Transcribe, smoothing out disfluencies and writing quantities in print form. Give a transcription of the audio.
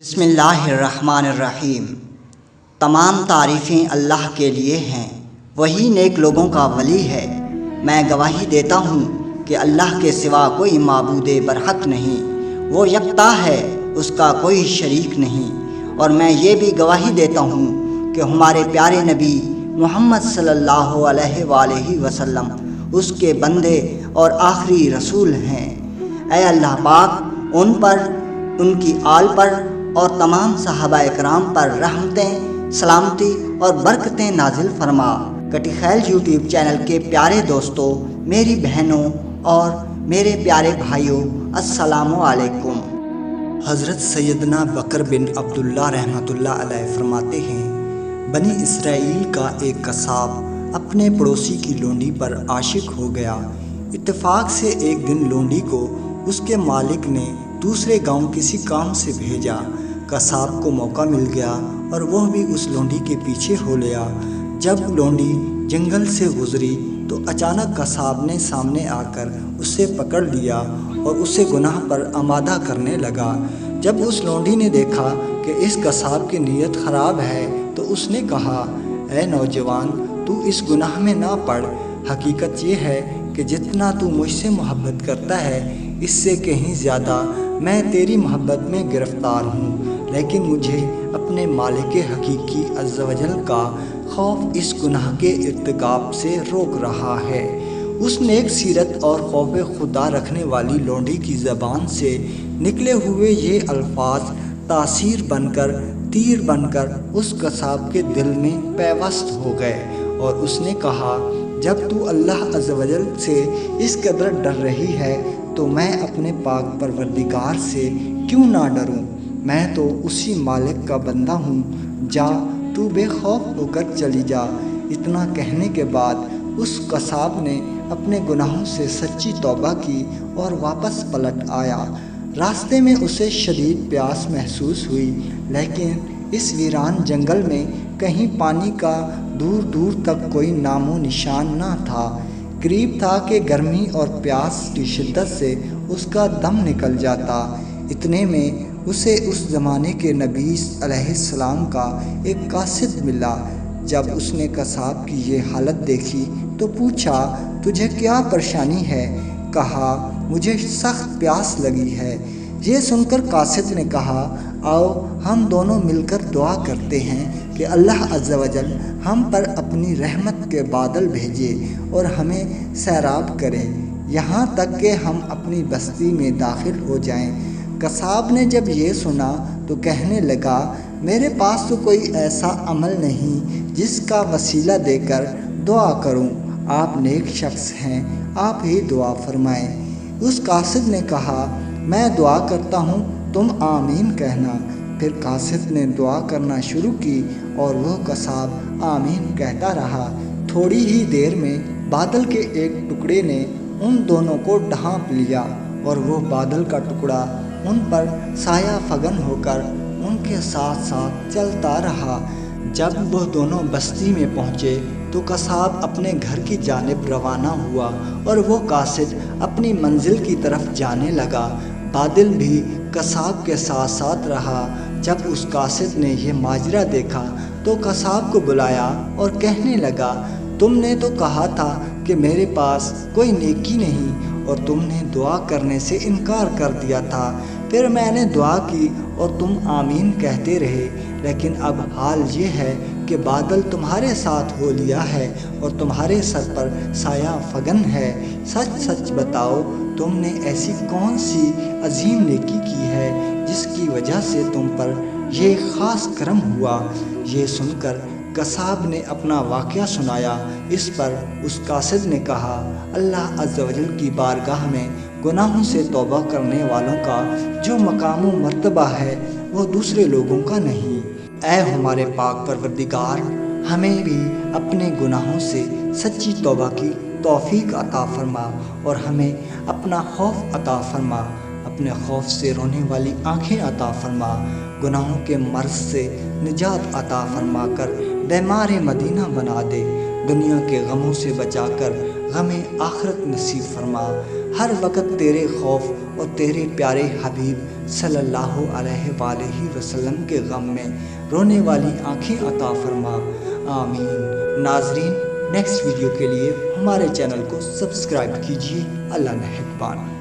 بسم اللہ الرحمن الرحیم۔ تمام تعریفیں اللہ کے لیے ہیں، وہی نیک لوگوں کا ولی ہے۔ میں گواہی دیتا ہوں کہ اللہ کے سوا کوئی معبود برحق نہیں، وہ یکتا ہے، اس کا کوئی شریک نہیں۔ اور میں یہ بھی گواہی دیتا ہوں کہ ہمارے پیارے نبی محمد صلی اللہ علیہ وآلہ وسلم اس کے بندے اور آخری رسول ہیں۔ اے اللہ پاک ان پر، ان کی آل پر اور تمام صحابہ اکرام پر رحمتیں، سلامتی اور برکتیں نازل فرما۔ کٹی خیل یوٹیوب چینل کے پیارے دوستوں، میری بہنوں اور میرے پیارے بھائیوں، السلام علیکم۔ حضرت سیدنا بکر بن عبداللہ رحمۃ اللہ علیہ فرماتے ہیں، بنی اسرائیل کا ایک قصاب اپنے پڑوسی کی لونڈی پر عاشق ہو گیا۔ اتفاق سے ایک دن لونڈی کو اس کے مالک نے دوسرے گاؤں کسی کام سے بھیجا۔ قصاب کو موقع مل گیا اور وہ بھی اس لونڈی کے پیچھے ہو لیا۔ جب لونڈی جنگل سے گزری تو اچانک قصاب نے سامنے آ کر اسے پکڑ لیا اور اسے گناہ پر آمادہ کرنے لگا۔ جب اس لونڈی نے دیکھا کہ اس قصاب کی نیت خراب ہے تو اس نے کہا، اے نوجوان، تو اس گناہ میں نہ پڑ۔ حقیقت یہ ہے کہ جتنا تو مجھ سے محبت کرتا ہے اس سے کہیں زیادہ میں تیری محبت میں گرفتار ہوں، لیکن مجھے اپنے مالک حقیقی عز و جل کا خوف اس گناہ کے ارتکاب سے روک رہا ہے۔ اس نیک سیرت اور خوف خدا رکھنے والی لونڈی کی زبان سے نکلے ہوئے یہ الفاظ تاثیر بن کر، تیر بن کر اس قصاب کے دل میں پیوست ہو گئے اور اس نے کہا، جب تو اللہ عز و جل سے اس قدر ڈر رہی ہے تو میں اپنے پاک پروردگار سے کیوں نہ ڈروں؟ میں تو اسی مالک کا بندہ ہوں، جا تو بے خوف ہو کر چلی جا۔ اتنا کہنے کے بعد اس قصاب نے اپنے گناہوں سے سچی توبہ کی اور واپس پلٹ آیا۔ راستے میں اسے شدید پیاس محسوس ہوئی، لیکن اس ویران جنگل میں کہیں پانی کا دور دور تک کوئی نام و نشان نہ تھا۔ قریب تھا کہ گرمی اور پیاس کی شدت سے اس کا دم نکل جاتا۔ اتنے میں اسے اس زمانے کے نبی علیہ السلام کا ایک قاصد ملا۔ جب اس نے قصاب کی یہ حالت دیکھی تو پوچھا، تجھے کیا پریشانی ہے؟ کہا، مجھے سخت پیاس لگی ہے۔ یہ سن کر قاصد نے کہا، آؤ ہم دونوں مل کر دعا کرتے ہیں کہ اللہ عز و جل ہم پر اپنی رحمت کے بادل بھیجے اور ہمیں سیراب کرے، یہاں تک کہ ہم اپنی بستی میں داخل ہو جائیں۔ قصاب نے جب یہ سنا تو کہنے لگا، میرے پاس تو کوئی ایسا عمل نہیں جس کا وسیلہ دے کر دعا کروں، آپ نیک شخص ہیں، آپ ہی دعا فرمائیں۔ اس قاصد نے کہا، میں دعا کرتا ہوں، تم آمین کہنا۔ پھر قاصد نے دعا کرنا شروع کی اور وہ قصاب آمین کہتا رہا۔ تھوڑی ہی دیر میں بادل کے ایک ٹکڑے نے ان دونوں کو ڈھانپ لیا اور وہ بادل کا ٹکڑا ان پر سایہ فگن ہو کر ان کے ساتھ ساتھ چلتا رہا۔ جب وہ دونوں بستی میں پہنچے تو قصاب اپنے گھر کی جانب روانہ ہوا اور وہ قاصد اپنی منزل کی طرف جانے لگا۔ بادل بھی قصاب کے ساتھ ساتھ رہا۔ جب اس قاصد نے یہ ماجرا دیکھا تو قصاب کو بلایا اور کہنے لگا، تم نے تو کہا تھا کہ میرے پاس کوئی نیکی نہیں اور تم نے دعا کرنے سے انکار کر دیا تھا۔ پھر میں نے دعا کی اور تم آمین کہتے رہے، لیکن اب حال یہ ہے کہ بادل تمہارے ساتھ ہو لیا ہے اور تمہارے سر پر سایہ فگن ہے۔ سچ سچ بتاؤ، تم نے ایسی کون سی عظیم نیکی کی ہے جس کی وجہ سے تم پر یہ خاص کرم ہوا؟ یہ سن کر قصاب نے اپنا واقعہ سنایا۔ اس پر اس قاصد نے کہا، اللہ عز و جل کی بارگاہ میں گناہوں سے توبہ کرنے والوں کا جو مقام و مرتبہ ہے وہ دوسرے لوگوں کا نہیں۔ اے ہمارے پاک پروردگار، ہمیں بھی اپنے گناہوں سے سچی توبہ کی توفیق عطا فرما اور ہمیں اپنا خوف عطا فرما، اپنے خوف سے رونے والی آنکھیں عطا فرما، گناہوں کے مرض سے نجات عطا فرما کر بیمار مدینہ بنا دے، دنیا کے غموں سے بچا کر غم آخرت نصیب فرما، ہر وقت تیرے خوف اور تیرے پیارے حبیب صلی اللہ علیہ وآلہ وسلم کے غم میں رونے والی آنکھیں عطا فرما، آمین۔ ناظرین، نیکسٹ ویڈیو کے لیے ہمارے چینل کو سبسکرائب کیجیے۔ اللہ نگہبان۔